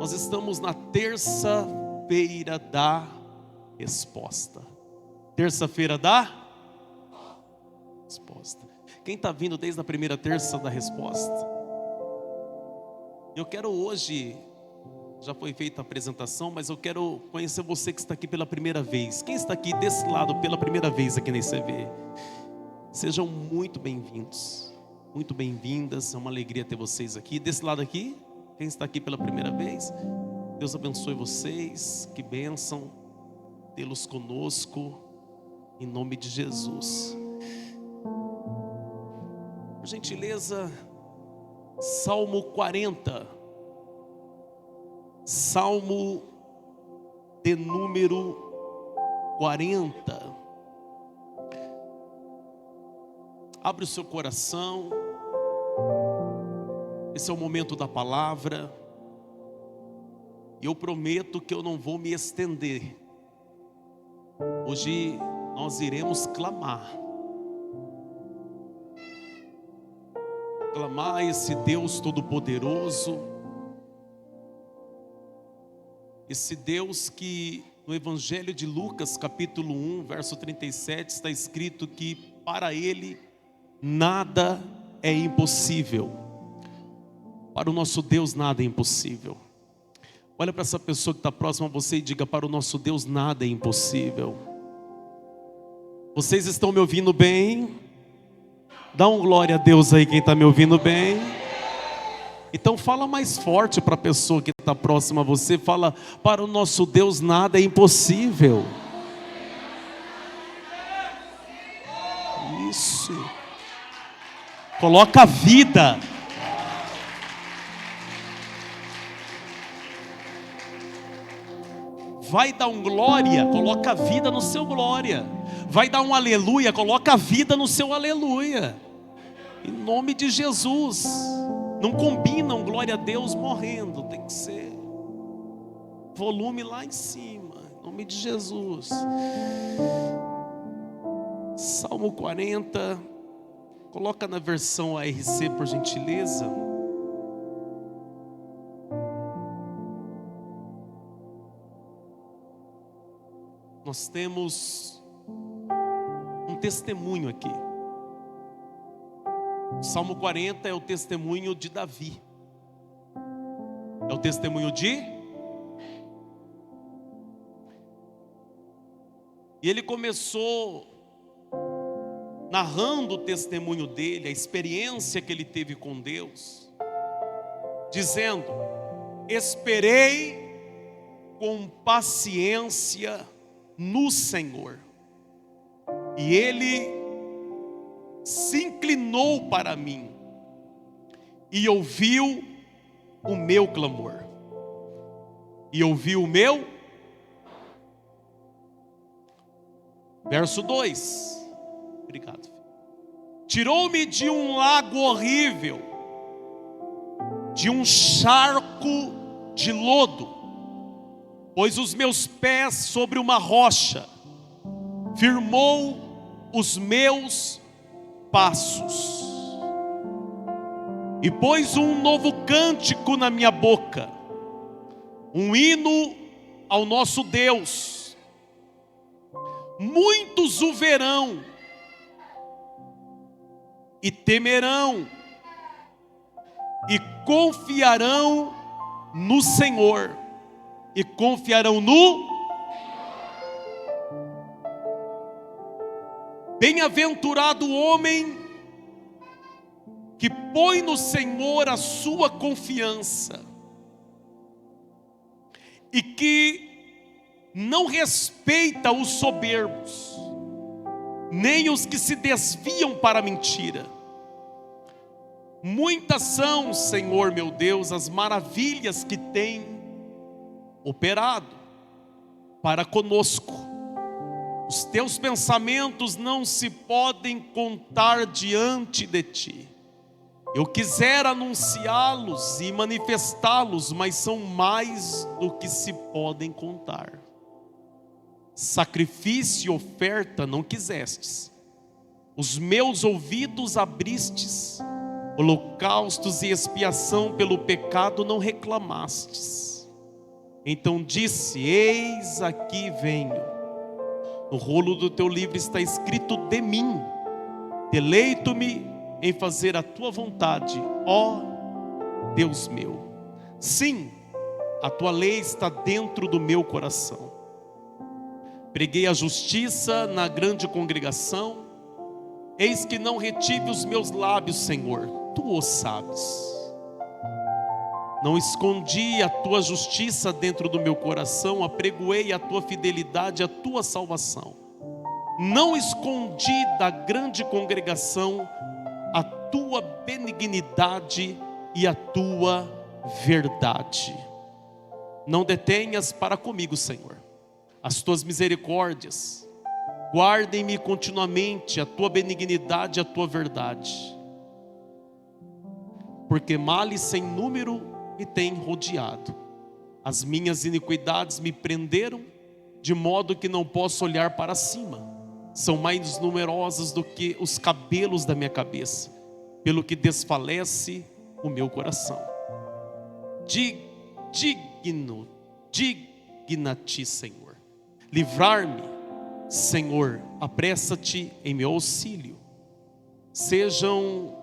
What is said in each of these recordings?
Nós estamos na terça-feira da resposta. Terça-feira da resposta. Quem está vindo desde a primeira terça da resposta? Eu quero hoje, já foi feita a apresentação, mas eu quero conhecer você que está aqui pela primeira vez. Quem está aqui desse lado pela primeira vez aqui na ICV? Sejam muito bem-vindos, muito bem-vindas. É uma alegria ter vocês aqui. Desse lado aqui, quem está aqui pela primeira vez, Deus abençoe vocês. Que bênção tê-los conosco, em nome de Jesus. Por gentileza, Salmo 40. Salmo de número 40. Abre o seu coração. Esse é o momento da palavra. E eu prometo que eu não vou me estender. Hoje nós iremos clamar. Clamar a esse Deus Todo-Poderoso. Esse Deus que no Evangelho de Lucas, capítulo 1, verso 37, está escrito que para Ele nada é impossível. Para o nosso Deus nada é impossível. Olha para essa pessoa que está próxima a você e diga: para o nosso Deus nada é impossível. Vocês estão me ouvindo bem? Dá um glória a Deus aí quem está me ouvindo bem. Então fala mais forte para a pessoa que está próxima a você. Fala: para o nosso Deus nada é impossível. Isso. Coloca a vida. Vai dar um glória, coloca a vida no seu glória. Vai dar um aleluia, coloca a vida no seu aleluia. Em nome de Jesus. Não combina um glória a Deus morrendo. Tem que ser volume lá em cima. Em nome de Jesus. Salmo 40. Coloca na versão ARC, por gentileza. Nós temos um testemunho aqui. O Salmo 40 é o testemunho de Davi. É o testemunho de... E ele começou narrando o testemunho dele, a experiência que ele teve com Deus, dizendo: esperei com paciência no Senhor, e Ele se inclinou para mim e ouviu o meu clamor. E ouviu o meu. Verso 2. Obrigado. Tirou-me de um lago horrível, de um charco de lodo, pôs os meus pés sobre uma rocha, firmou os meus passos, e pôs um novo cântico na minha boca, um hino ao nosso Deus. Muitos o verão e temerão e confiarão no Senhor. E confiarão no... Bem-aventurado o homem que põe no Senhor a sua confiança e que não respeita os soberbos, nem os que se desviam para a mentira. Muitas são, Senhor meu Deus, as maravilhas que tem operado para conosco. Os teus pensamentos não se podem contar diante de ti. Eu quisera anunciá-los e manifestá-los, mas são mais do que se podem contar. Sacrifício e oferta não quisestes, os meus ouvidos abristes, holocaustos e expiação pelo pecado não reclamastes. Então disse: eis aqui venho. No rolo do teu livro está escrito de mim: deleito-me em fazer a tua vontade, ó Deus meu. Sim, a tua lei está dentro do meu coração. Preguei a justiça na grande congregação. Eis que não retive os meus lábios, Senhor, tu o sabes. Não escondi a tua justiça dentro do meu coração, apregoei a tua fidelidade, a tua salvação. Não escondi da grande congregação a tua benignidade e a tua verdade. Não detenhas para comigo, Senhor, as tuas misericórdias. Guardem-me continuamente a tua benignidade e a tua verdade. Porque males sem número me têm rodeado. As minhas iniquidades me prenderam, de modo que não posso olhar para cima. São mais numerosas do que os cabelos da minha cabeça, pelo que desfalece o meu coração. Digna-te, Senhor. Livrar-me, Senhor, apressa-te em meu auxílio. Sejam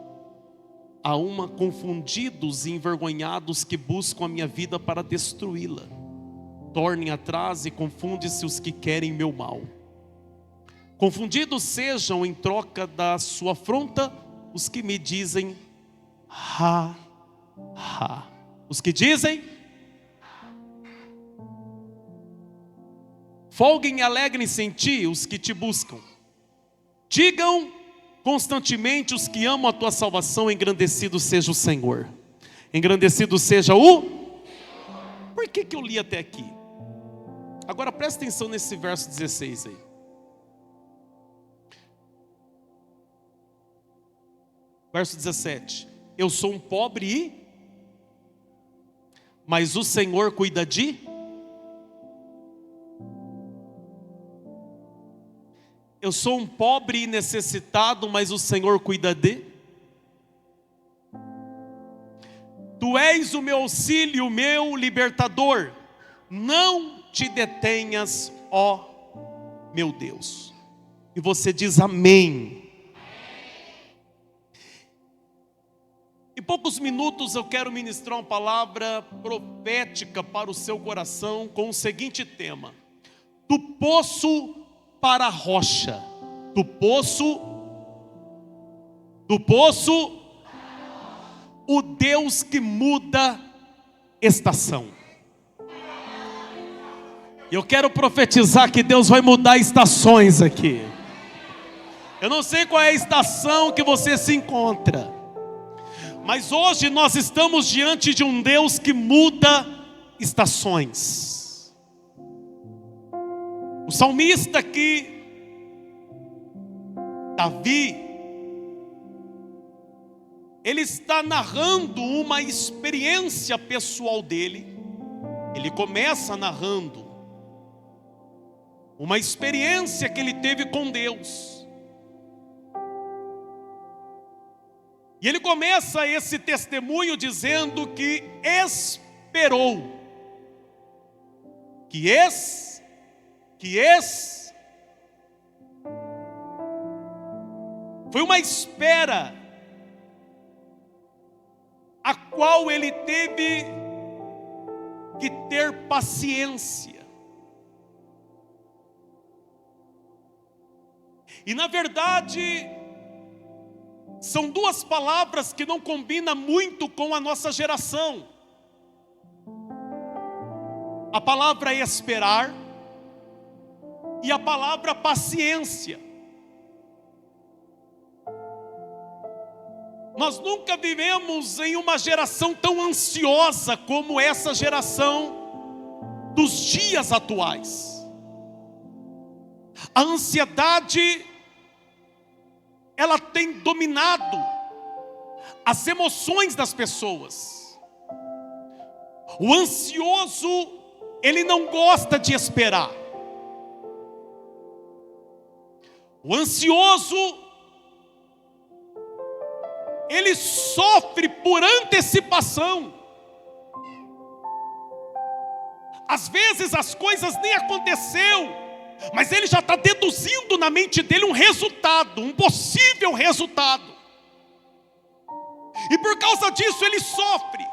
a uma confundidos e envergonhados que buscam a minha vida para destruí-la. Tornem atrás e confunde-se os que querem meu mal. Confundidos sejam em troca da sua afronta os que me dizem ha, ha. Os que dizem folguem e alegrem-se em ti os que te buscam. Digam constantemente os que amam a tua salvação: engrandecido seja o Senhor. Engrandecido seja o... Por que eu li até aqui? Agora presta atenção nesse verso 16 aí. Verso 17. Eu sou um pobre mas o Senhor cuida de... Eu sou um pobre e necessitado, mas o Senhor cuida de... Tu és o meu auxílio, o meu libertador. Não te detenhas, ó meu Deus. E você diz amém. Em poucos minutos eu quero ministrar uma palavra profética para o seu coração com o seguinte tema: do poço para a rocha. Do poço, o Deus que muda estação. Eu quero profetizar que Deus vai mudar estações aqui. Eu não sei qual é a estação que você se encontra, mas hoje nós estamos diante de um Deus que muda estações. O salmista aqui, Davi, ele está narrando uma experiência pessoal dele. Ele começa narrando uma experiência que ele teve com Deus. E ele começa esse testemunho dizendo que esperou, foi uma espera a qual ele teve que ter paciência. E na verdade, são duas palavras que não combinam muito com a nossa geração. A palavra esperar e a palavra paciência. Nós nunca vivemos em uma geração tão ansiosa como essa geração dos dias atuais. A ansiedade, ela tem dominado as emoções das pessoas. O ansioso, ele não gosta de esperar. O ansioso, ele sofre por antecipação. Às vezes as coisas nem aconteceu, mas ele já está deduzindo na mente dele um resultado, um possível resultado. E por causa disso ele sofre.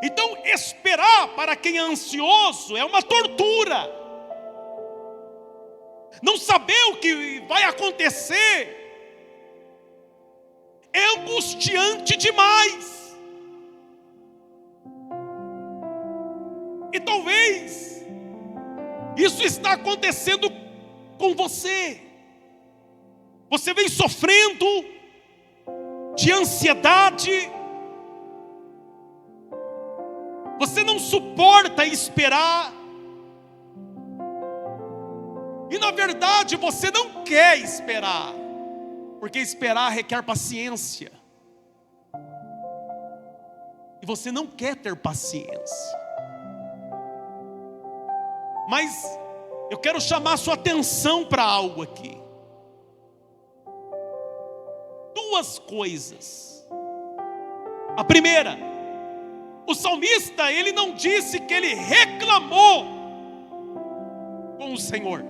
Então esperar para quem é ansioso é uma tortura. Não saber o que vai acontecer é angustiante demais. E talvez isso está acontecendo com você. Você vem sofrendo de ansiedade. Você não suporta esperar. E na verdade você não quer esperar, porque esperar requer paciência. E você não quer ter paciência. Mas eu quero chamar sua atenção para algo aqui. Duas coisas. A primeira, o salmista, ele não disse que ele reclamou com o Senhor.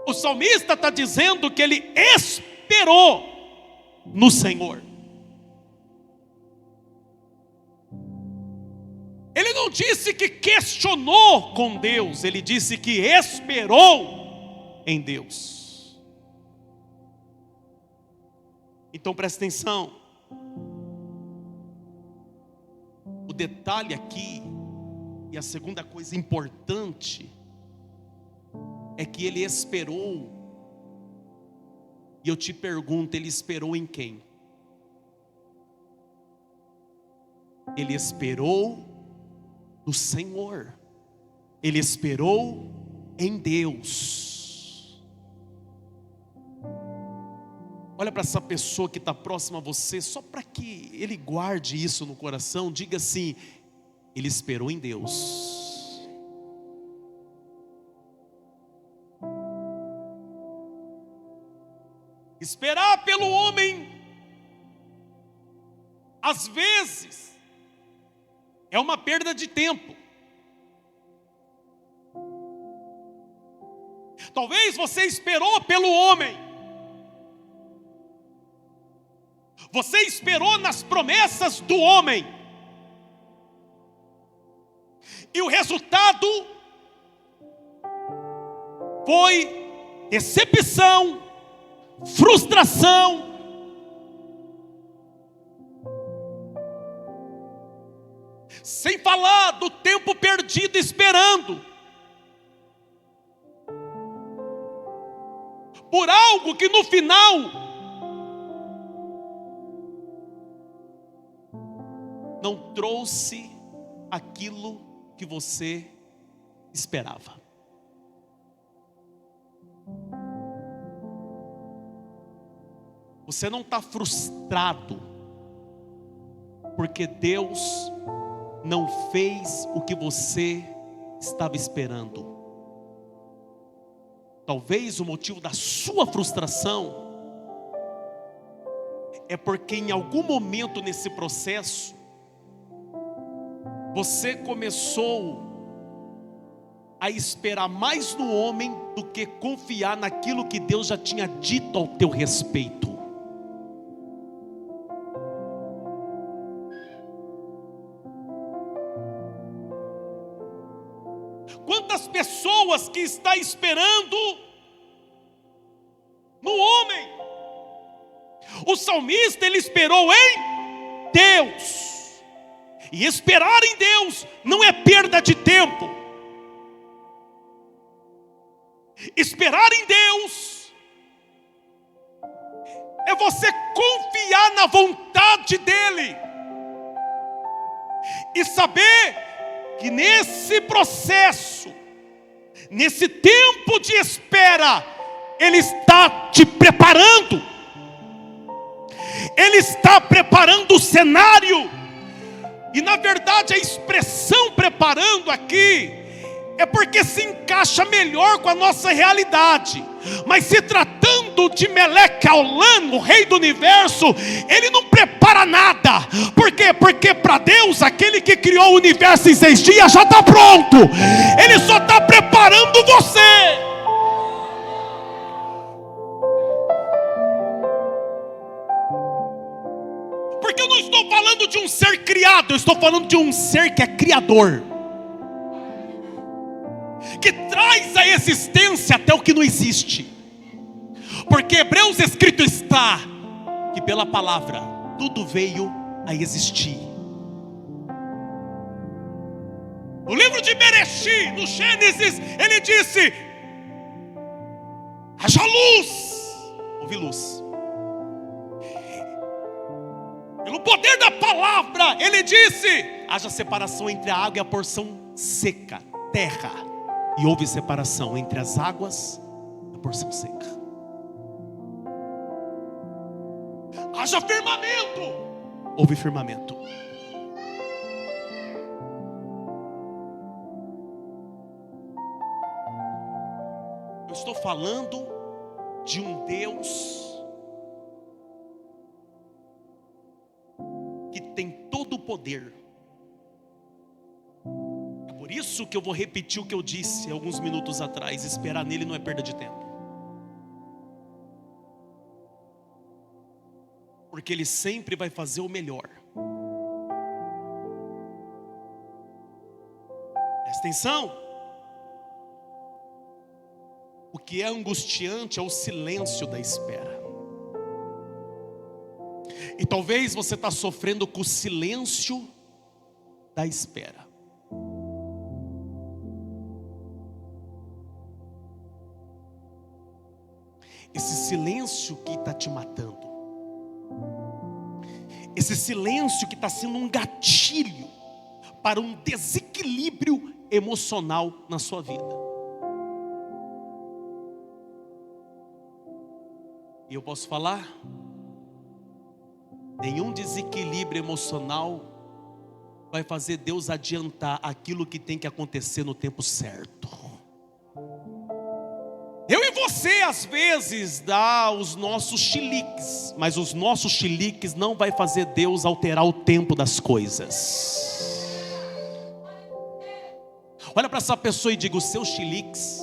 O salmista está dizendo que ele esperou no Senhor. Ele não disse que questionou com Deus, ele disse que esperou em Deus. Então presta atenção. O detalhe aqui, e a segunda coisa importante, é que ele esperou. E eu te pergunto, ele esperou em quem? Ele esperou do Senhor. Ele esperou em Deus. Olha para essa pessoa que está próxima a você, só para que ele guarde isso no coração. Diga assim: ele esperou em Deus. Esperar pelo homem, às vezes, é uma perda de tempo. Talvez você esperou pelo homem. Você esperou nas promessas do homem. E o resultado foi decepção, frustração. Sem falar do tempo perdido esperando por algo que no final não trouxe aquilo que você esperava. Você não está frustrado porque Deus não fez o que você estava esperando. Talvez o motivo da sua frustração é porque em algum momento nesse processo você começou a esperar mais no homem do que confiar naquilo que Deus já tinha dito ao teu respeito. Quantas pessoas que está esperando no homem? O salmista, ele esperou em Deus. E esperar em Deus não é perda de tempo. Esperar em Deus é você confiar na vontade dEle e saber que nesse processo, nesse tempo de espera, Ele está te preparando. Ele está preparando o cenário. E na verdade a expressão preparando aqui é porque se encaixa melhor com a nossa realidade. Mas se tratando quando de Meleque Aulan, o rei do universo, ele não prepara nada. Por quê? Porque para Deus, aquele que criou o universo em 6 dias já está pronto. Ele só está preparando você. Porque eu não estou falando de um ser criado, eu estou falando de um ser que é criador, que traz a existência até o que não existe. Porque Hebreus escrito está que pela palavra tudo veio a existir. No livro de Bereshit, no Gênesis, ele disse: haja luz, houve luz. Pelo poder da palavra, ele disse: haja separação entre a água e a porção seca, terra. E houve separação entre as águas e a porção seca. Haja firmamento, houve firmamento. Eu estou falando de um Deus que tem todo o poder. É por isso que eu vou repetir o que eu disse alguns minutos atrás: esperar nele não é perda de tempo. Porque ele sempre vai fazer o melhor. Presta atenção. O que é angustiante é o silêncio da espera. E talvez você está sofrendo com o silêncio da espera. Esse silêncio que está te matando. Esse silêncio que está sendo um gatilho para um desequilíbrio emocional na sua vida. E eu posso falar? Nenhum desequilíbrio emocional vai fazer Deus adiantar aquilo que tem que acontecer no tempo certo. Eu e você às vezes dá os nossos chiliques, mas os nossos chiliques não vai fazer Deus alterar o tempo das coisas. Olha para essa pessoa e diga: os seus chiliques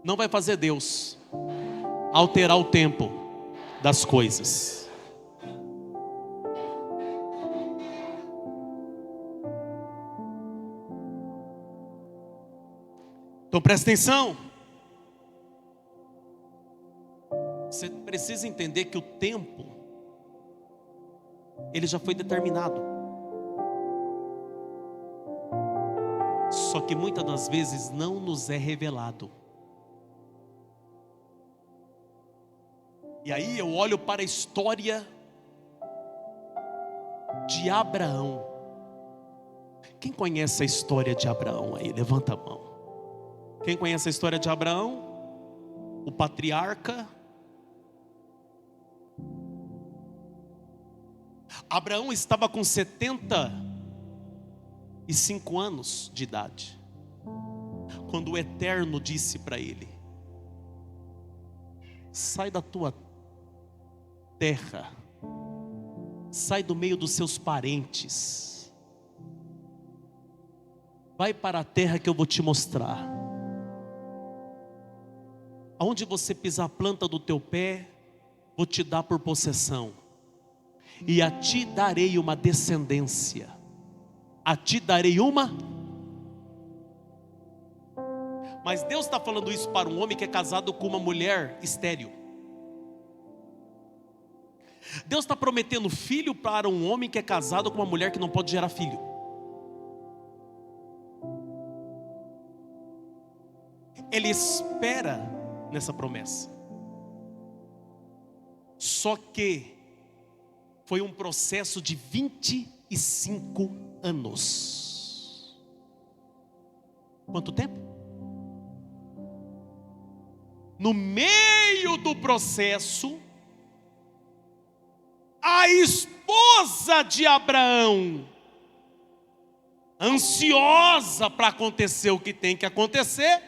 não vai fazer Deus alterar o tempo das coisas. Então presta atenção. Você precisa entender que o tempo, ele já foi determinado. Só que muitas das vezes não nos é revelado. E aí eu olho para a história de Abraão. Quem conhece a história de Abraão aí? Levanta a mão. Quem conhece a história de Abraão? O patriarca. Abraão estava com 75 anos de idade, quando o Eterno disse para ele: sai da tua terra, sai do meio dos seus parentes, vai para a terra que eu vou te mostrar. Aonde você pisar a planta do teu pé, vou te dar por possessão. E a ti darei uma descendência. A ti darei uma. Mas Deus está falando isso para um homem que é casado com uma mulher estéril. Deus está prometendo filho para um homem que é casado com uma mulher que não pode gerar filho. Ele espera nessa promessa. Só que foi um processo de 25 anos. Quanto tempo? No meio do processo, a esposa de Abraão, ansiosa para acontecer o que tem que acontecer,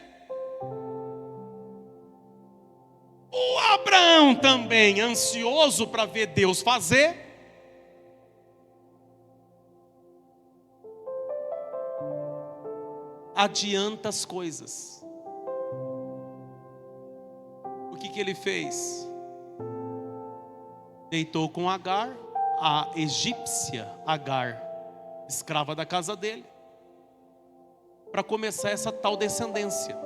O Abraão também, ansioso para ver Deus fazer, adianta as coisas. O que ele fez? Deitou com Agar, a egípcia Agar, escrava da casa dele, para começar essa tal descendência.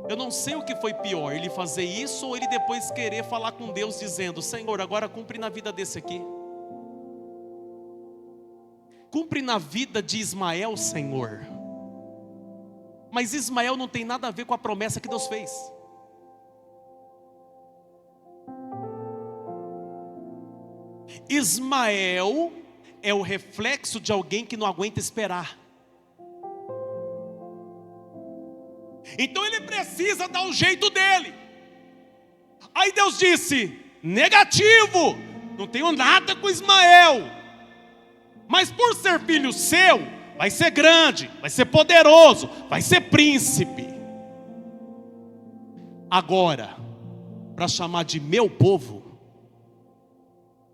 Eu não sei o que foi pior, ele fazer isso ou ele depois querer falar com Deus dizendo: Senhor, agora cumpre na vida desse aqui. Cumpre na vida de Ismael, Senhor. Mas Ismael não tem nada a ver com a promessa que Deus fez. Ismael é o reflexo de alguém que não aguenta esperar. Então ele precisa dar o jeito dele. Aí Deus disse: negativo, não tenho nada com Ismael, mas por ser filho seu, vai ser grande, vai ser poderoso, vai ser príncipe. Agora, para chamar de meu povo,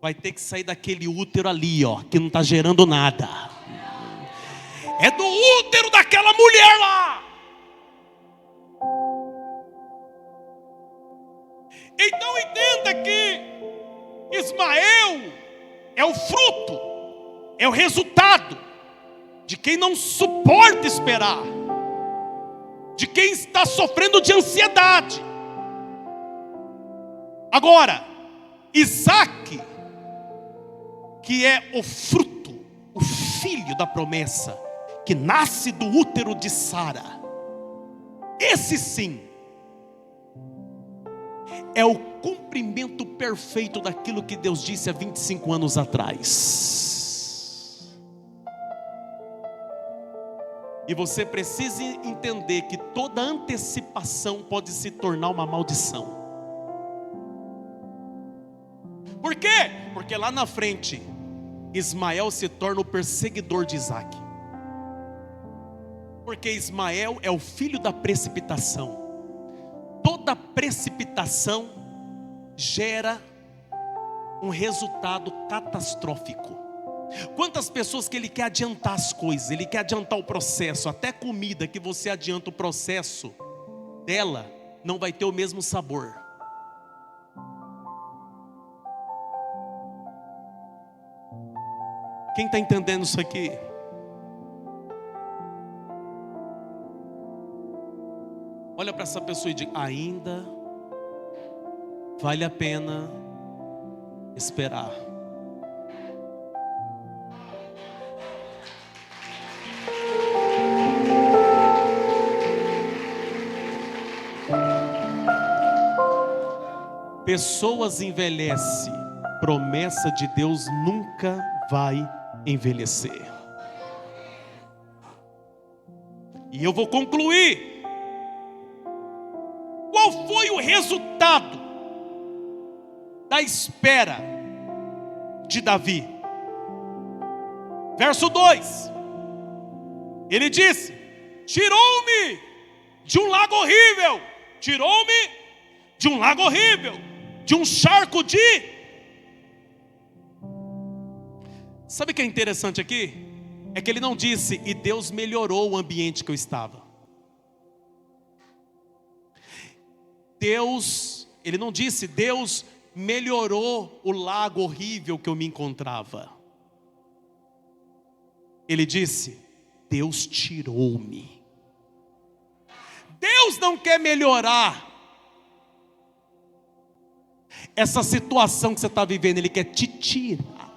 vai ter que sair daquele útero ali, ó, que não está gerando nada. É do útero daquela mulher lá. Então entenda que Ismael é o fruto, é o resultado de quem não suporta esperar, de quem está sofrendo de ansiedade. Agora, Isaque, que é o fruto, o filho da promessa, que nasce do útero de Sara, esse sim é o cumprimento perfeito daquilo que Deus disse há 25 anos atrás. E você precisa entender que toda antecipação pode se tornar uma maldição. Por quê? Porque lá na frente Ismael se torna o perseguidor de Isaque. Porque Ismael é o filho da precipitação. Toda precipitação gera um resultado catastrófico. Quantas pessoas que ele quer adiantar as coisas, ele quer adiantar o processo, até comida que você adianta o processo dela, não vai ter o mesmo sabor. Quem está entendendo isso aqui? Olha para essa pessoa e diga: ainda vale a pena esperar. Pessoas envelhecem, promessa de Deus nunca vai envelhecer. E eu vou concluir. Qual foi o resultado da espera de Davi? Verso 2. Ele disse: tirou-me de um lago horrível. Tirou-me de um lago horrível, de um charco de... Sabe o que é interessante aqui? É que ele não disse: e Deus melhorou o ambiente que eu estava. Ele não disse: Deus melhorou o lago horrível que eu me encontrava. Ele disse: Deus tirou-me. Deus não quer melhorar essa situação que você está vivendo, Ele quer te tirar.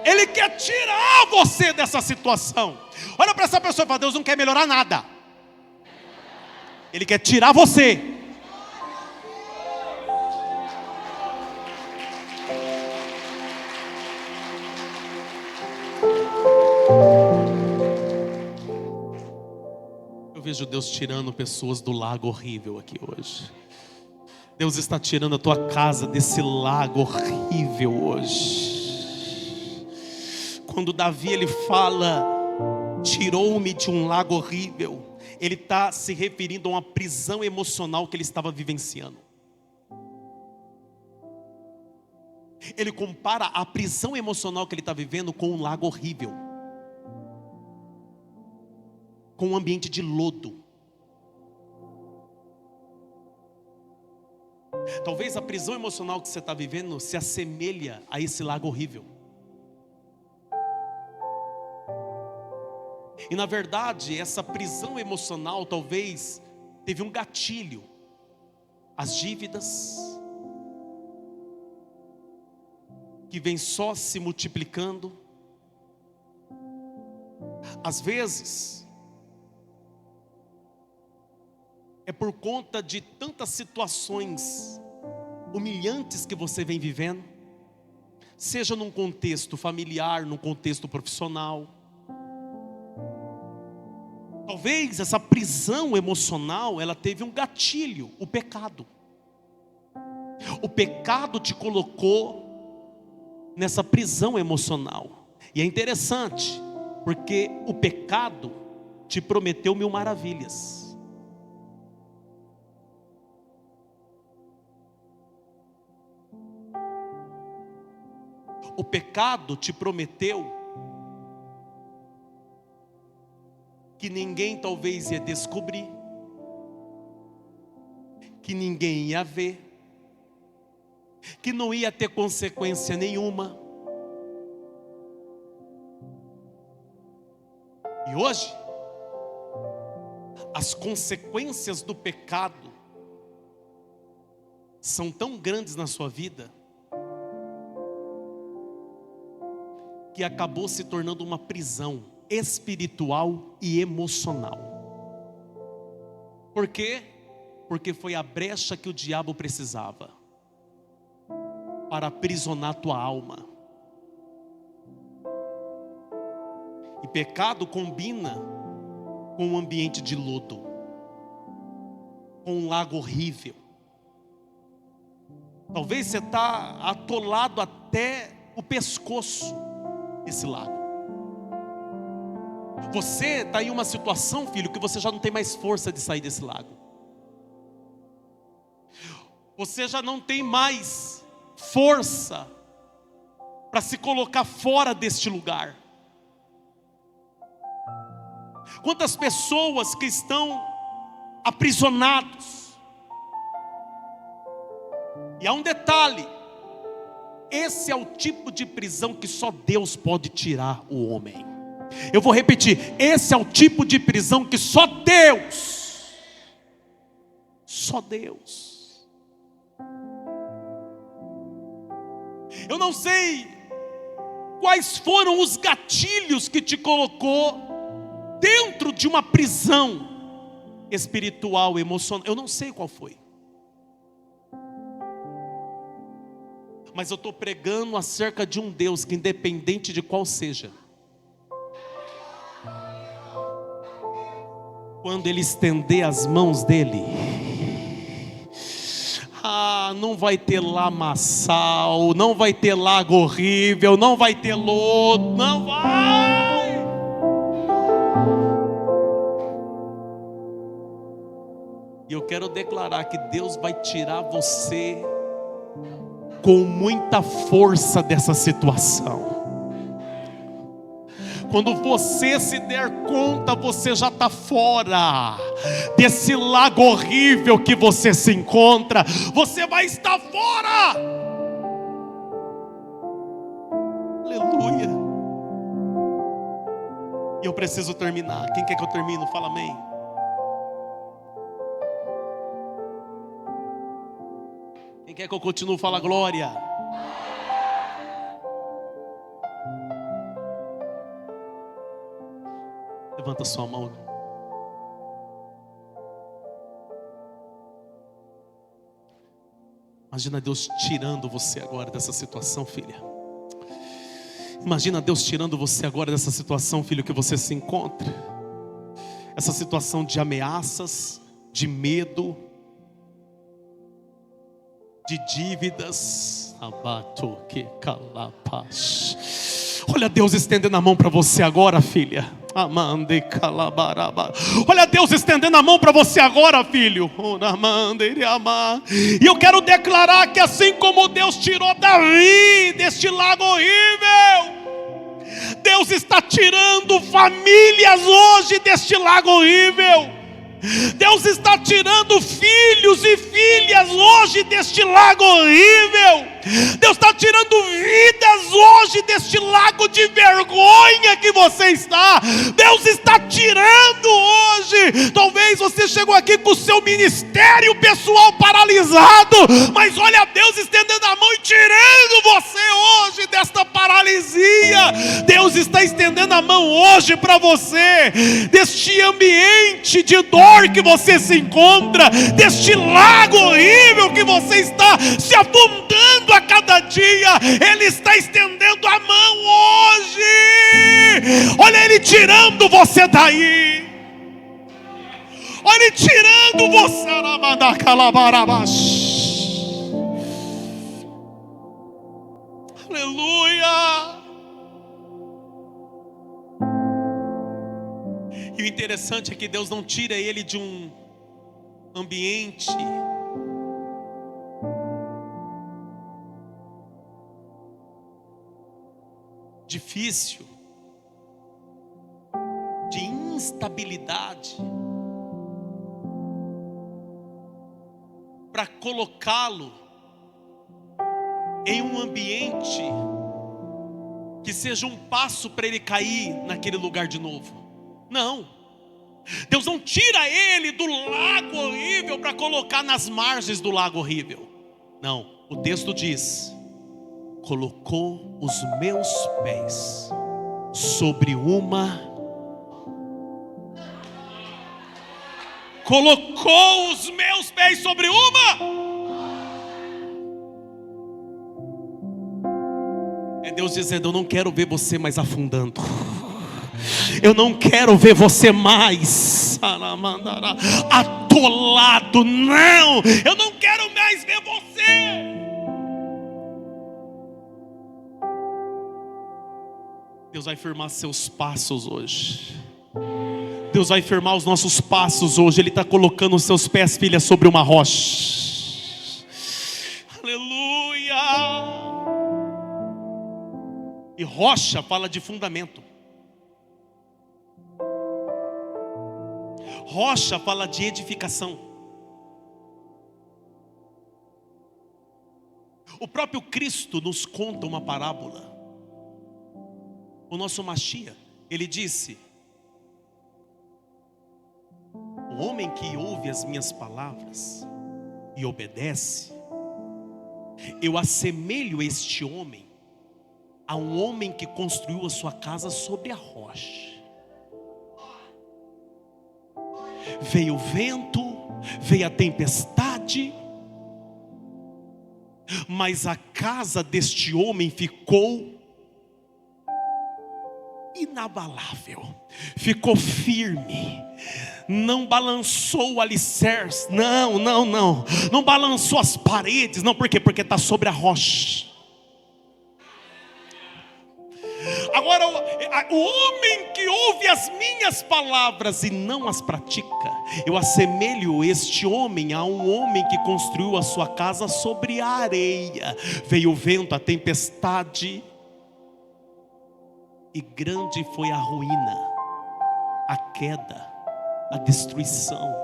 Ele quer tirar você dessa situação. Olha para essa pessoa e fala: Deus não quer melhorar nada, Ele quer tirar você. Eu vejo Deus tirando pessoas do lago horrível aqui hoje. Deus está tirando a tua casa desse lago horrível hoje. Quando Davi ele fala: tirou-me de um lago horrível, ele está se referindo a uma prisão emocional que ele estava vivenciando. Ele compara a prisão emocional que ele está vivendo com um lago horrível, com um ambiente de lodo. Talvez a prisão emocional que você está vivendo se assemelha a esse lago horrível. E na verdade, essa prisão emocional talvez teve um gatilho. As dívidas, que vem só se multiplicando. Às vezes, é por conta de tantas situações humilhantes que você vem vivendo, seja num contexto familiar, num contexto profissional. Talvez essa prisão emocional, ela teve um gatilho, o pecado. O pecado te colocou nessa prisão emocional. E é interessante, porque o pecado te prometeu 1000 maravilhas. O pecado te prometeu que ninguém talvez ia descobrir, que ninguém ia ver, que não ia ter consequência nenhuma. E hoje, as consequências do pecado são tão grandes na sua vida, que acabou se tornando uma prisão espiritual e emocional. Por quê? Porque foi a brecha que o diabo precisava para aprisionar tua alma. E pecado combina com um ambiente de lodo, com um lago horrível. Talvez você está atolado até o pescoço desse lago. Você está em uma situação, filho, que você já não tem mais força de sair desse lago. Você já não tem mais força para se colocar fora deste lugar. Quantas pessoas que estão aprisionados. E há um detalhe: esse é o tipo de prisão que só Deus pode tirar o homem. Eu vou repetir, esse é o tipo de prisão que só Deus, eu não sei quais foram os gatilhos que te colocou dentro de uma prisão espiritual, emocional. Eu não sei qual foi, mas eu estou pregando acerca de um Deus que, independente de qual seja, quando Ele estender as mãos dEle, não vai ter lamaçal, não vai ter lago horrível, não vai ter lodo, não vai. E eu quero declarar que Deus vai tirar você com muita força dessa situação. Quando você se der conta, você já está fora desse lago horrível que você se encontra. Você vai estar fora. Aleluia. E eu preciso terminar. Quem quer que eu termine? Fala amém. Quem quer que eu continue? Fala glória. Levanta sua mão. Imagina Deus tirando você agora dessa situação, filha. Imagina Deus tirando você agora dessa situação, filho, que você se encontra. Essa situação de ameaças, de medo, de dívidas. Olha Deus estendendo a mão para você agora, filha. Amande calabaraba. Olha Deus estendendo a mão para você agora, filho. E eu quero declarar que assim como Deus tirou Davi deste lago horrível, Deus está tirando famílias hoje deste lago horrível. Deus está tirando filhos e filhas hoje deste lago horrível. Deus está tirando vidas hoje deste lago de vergonha que você está. Deus está tirando hoje. Talvez você chegou aqui com o seu ministério pessoal paralisado, mas olha Deus estendendo a mão e tirando você hoje desta paralisia. Deus está estendendo a mão hoje para você, deste ambiente de dor que você se encontra, deste lago horrível que você está se afundando a cada dia. Ele está estendendo a mão hoje. Olha Ele tirando você daí. Olha Ele tirando você. Aleluia. E o interessante é que Deus não tira ele de um ambiente difícil, de instabilidade, para colocá-lo em um ambiente que seja um passo para ele cair naquele lugar de novo. Não, Deus não tira ele do lago horrível para colocar nas margens do lago horrível. Não, o texto diz: colocou os meus pés sobre uma. Colocou os meus pés sobre uma. É Deus dizendo: eu não quero ver você mais afundando. Eu não quero ver você mais atolado. Não, eu não quero mais ver você. Deus vai firmar seus passos hoje. Deus vai firmar os nossos passos hoje. Ele está colocando os seus pés, filha, sobre uma rocha. Aleluia. E rocha fala de fundamento. Rocha fala de edificação. O próprio Cristo nos conta uma parábola. O nosso Mashiach, ele disse: o homem que ouve as minhas palavras e obedece, eu assemelho este homem a um homem que construiu a sua casa sobre a rocha. Veio o vento, veio a tempestade, mas a casa deste homem ficou inabalável, ficou firme, não balançou o alicerce, não balançou as paredes, não, por quê? Porque está sobre a rocha. Agora, o homem que ouve as minhas palavras e não as pratica, eu assemelho este homem a um homem que construiu a sua casa sobre a areia. Veio o vento, a tempestade, e grande foi a ruína, a queda, a destruição.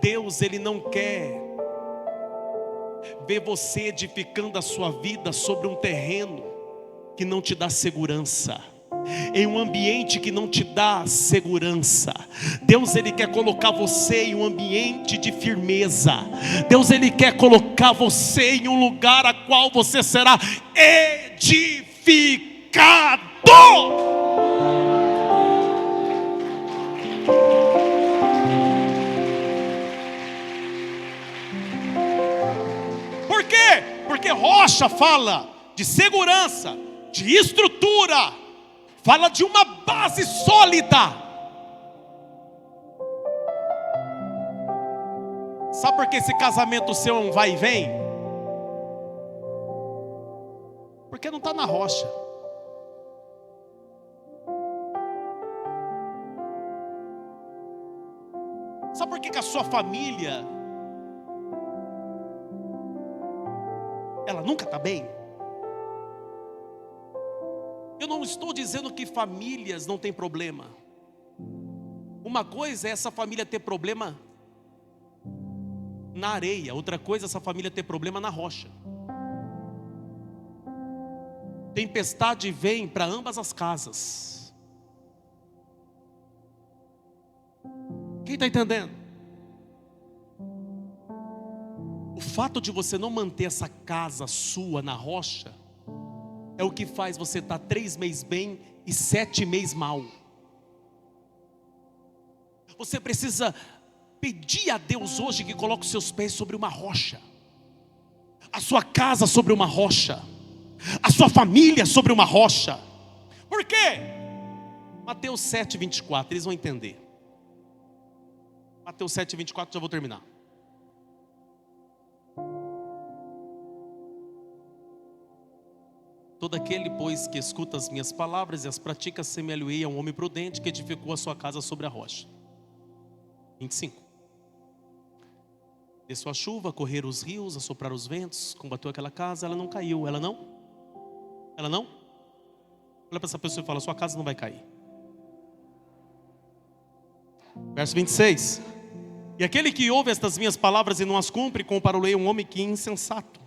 Deus, Ele não quer ver você edificando a sua vida sobre um terreno que não te dá segurança, em um ambiente que não te dá segurança. Deus, Ele quer colocar você em um ambiente de firmeza. Deus, Ele quer colocar você em um lugar a qual você será edificado. Por quê? Porque rocha fala de segurança, de estrutura, fala de uma base sólida. Sabe por que esse casamento seu é um vai e vem? Porque não está na rocha. sua família, ela nunca está bem? Eu não estou dizendo que famílias não têm problema. Uma coisa é essa família ter problema na areia, outra coisa é essa família ter problema na rocha. Tempestade vem para ambas as casas. Quem está entendendo? O fato de você não manter essa casa sua na rocha é o que faz você estar 3 meses bem e 7 meses mal. Você precisa pedir a Deus hoje que coloque os seus pés sobre uma rocha, a sua casa sobre uma rocha, a sua família sobre uma rocha. Por quê? Mateus 7:24, eles vão entender. Mateus 7:24, já vou terminar. Todo aquele, pois, que escuta as minhas palavras e as pratica, semelhante a um homem prudente que edificou a sua casa sobre a rocha. 25. Desceu a chuva, correram os rios, assopraram os ventos, combateu aquela casa, ela não caiu. Ela não? Ela não? Olha para essa pessoa e fala: sua casa não vai cair. Verso 26. E aquele que ouve estas minhas palavras e não as cumpre, comparou-lhe a um homem que é insensato,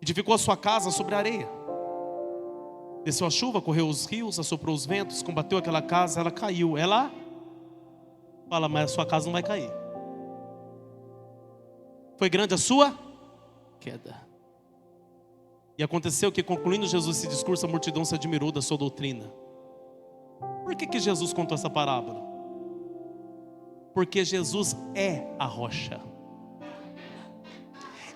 edificou a sua casa sobre a areia. Desceu a chuva, correu os rios, assoprou os ventos, combateu aquela casa, ela caiu. Ela fala: mas a sua casa não vai cair. Foi grande a sua queda. E aconteceu que, concluindo Jesus esse discurso, a multidão se admirou da sua doutrina. Por que Jesus contou essa parábola? Porque Jesus é a rocha.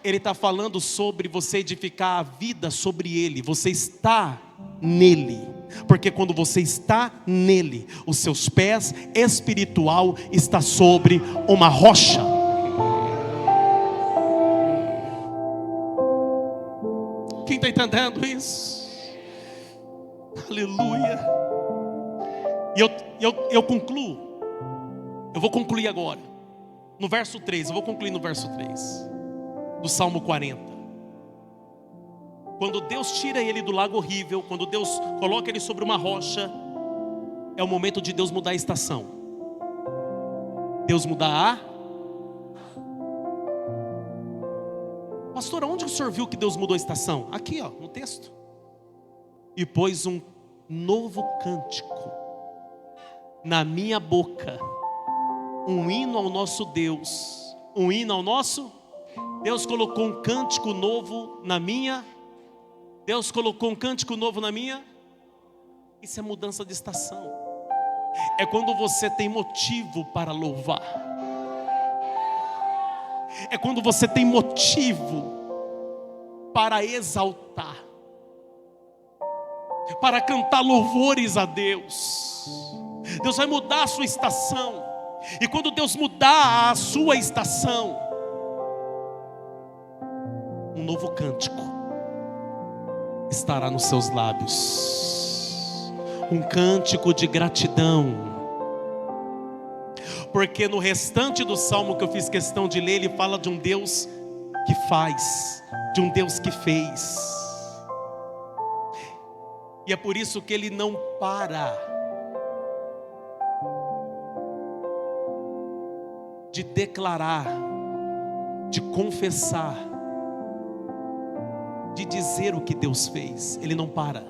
Ele está falando sobre você edificar a vida sobre Ele. Você está nele. Porque quando você está nele, os seus pés espiritual está sobre uma rocha. Quem está entendendo isso? Aleluia. E eu concluo. Eu vou concluir agora no verso 3. Eu vou concluir no verso 3 do Salmo 40. Quando Deus tira ele do lago horrível, quando Deus coloca ele sobre uma rocha, é o momento de Deus mudar a estação. Deus mudar a... Pastor, onde o senhor viu que Deus mudou a estação? Aqui, ó, no texto. E pôs um novo cântico na minha boca, um hino ao nosso Deus, um hino ao nosso... Deus colocou um cântico novo na minha... Deus colocou um cântico novo na minha... Isso é mudança de estação. É quando você tem motivo para louvar. É quando você tem motivo para exaltar, para cantar louvores a Deus. Deus vai mudar a sua estação. E quando Deus mudar a sua estação, um novo cântico estará nos seus lábios. Um cântico de gratidão. Porque no restante do salmo que eu fiz questão de ler, ele fala de um Deus que faz, de um Deus que fez. E é por isso que ele não para de declarar, de confessar, de dizer o que Deus fez. Ele não para.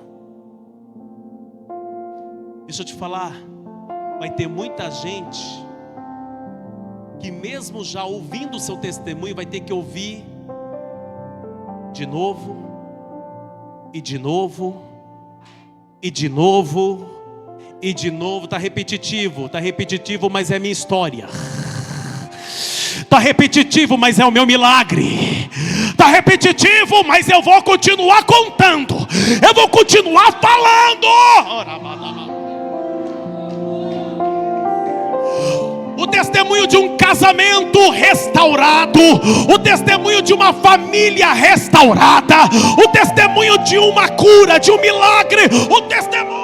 Deixa eu te falar, vai ter muita gente que mesmo já ouvindo o seu testemunho, vai ter que ouvir de novo, e de novo, e de novo, e de novo. Está repetitivo, mas é minha história. Está repetitivo, mas é o meu milagre. Está repetitivo, mas eu vou continuar contando. Eu vou continuar falando. O testemunho de um casamento restaurado, o testemunho de uma família restaurada, o testemunho de uma cura, de um milagre, o testemunho.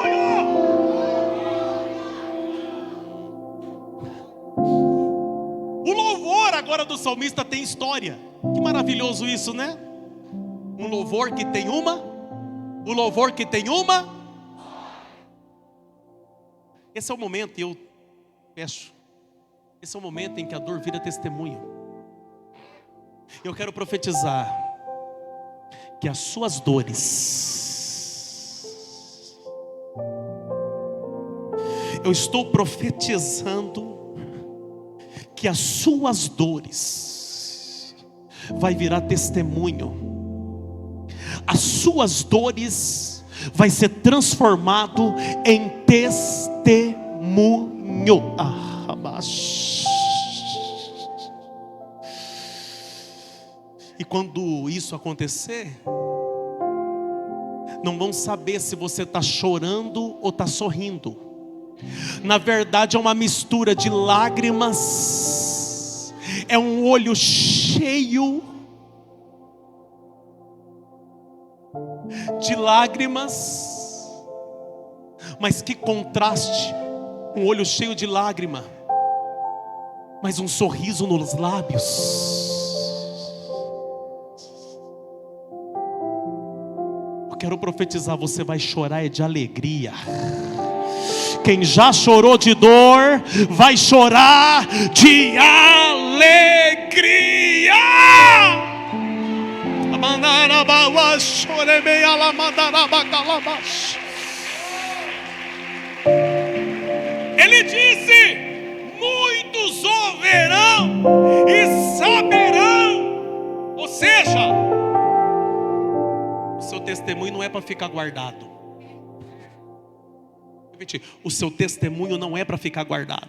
O agora do salmista tem história. Que maravilhoso isso, né? Um louvor que tem o louvor que tem uma. Esse é o momento, e eu fecho. Esse é o momento em que a dor vira testemunho. Eu quero profetizar que as suas dores, eu estou profetizando que as suas dores vai virar testemunho. As suas dores vai ser transformado em testemunho. E quando isso acontecer, não vão saber se você está chorando ou está sorrindo. Na verdade é uma mistura de lágrimas, é um olho cheio de lágrimas. Mas que contraste, um olho cheio de lágrima, mas um sorriso nos lábios. Eu quero profetizar, você vai chorar de alegria. Quem já chorou de dor, vai chorar de alegria. Ele disse: muitos ouvirão e saberão. Ou seja, o seu testemunho não é para ficar guardado. O seu testemunho não é para ficar guardado.